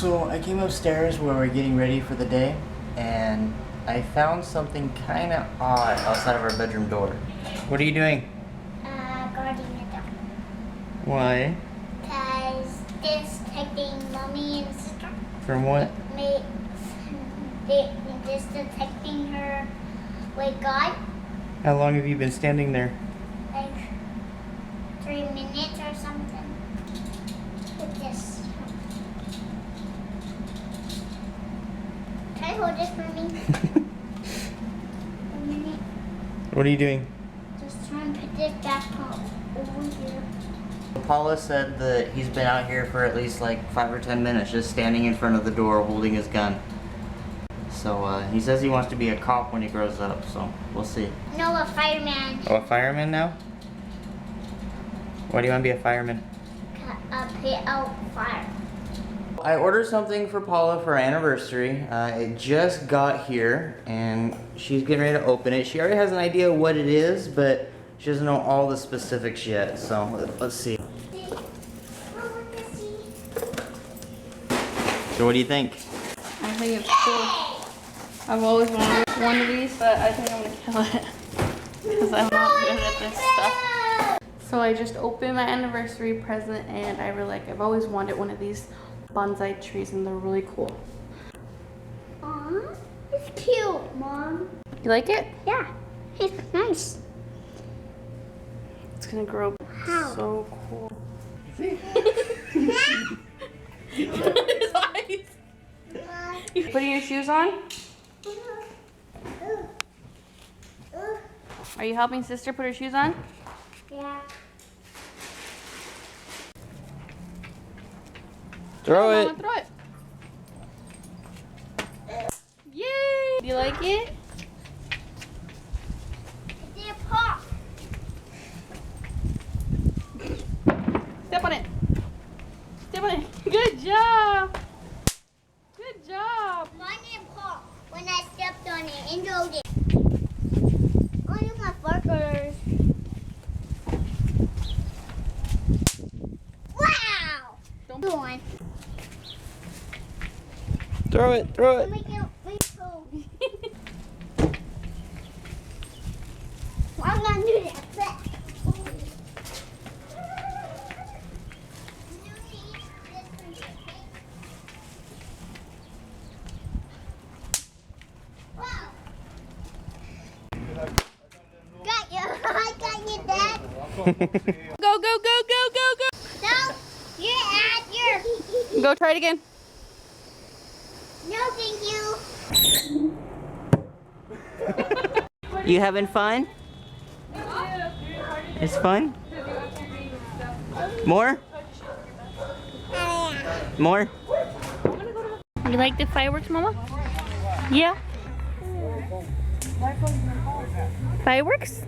So I came upstairs where we're getting ready for the day, and I found something kind of odd outside of our bedroom door. What are you doing? Guarding the door. Why? Because this protecting mommy and sister. From what? This protecting her with God. How long have you been standing there? Like 3 minutes or something. With this. Can you hold this for me? A minute. What are you doing? Just trying to put this back over here. Paula said that he's been out here for at least like 5 or 10 minutes, just standing in front of the door holding his gun. So he says he wants to be a cop when he grows up, so we'll see. No, a fireman. Oh, a fireman now? Why do you want to be a fireman? Put out fire. I ordered something for Paula for her anniversary. It just got here, and she's getting ready to open it. She already has an idea what it is, but she doesn't know all the specifics yet, so let's see. So what do you think? I think it's cool. I've always wanted one of these, but I think I'm gonna kill it because I'm not good at this stuff. So I just opened my anniversary present, and I really like. I've always wanted one of these bonsai trees, and they're really cool. Aww, it's cute, Mom. You like it? Yeah, it's nice. It's gonna grow How? so cool. See? His eyes. You putting your shoes on? Are you helping sister put her shoes on? Yeah. Throw it. Mama, throw it. Yay! Do you like it? It did pop. Step on it. Step on it. Good job. Good job. Mine didn't pop when I stepped on it and rolled it. Oh, look at my burgers. Wow! Don't- Go on. Throw it. Throw it. Make it cool. I'm gonna do that. Got you. I got you, Dad. Go, go, go, go, go, go. No, you're at your. Go try it again. No, thank you. You having fun? It's fun? More? More? You like the fireworks, Mama? Yeah. Fireworks?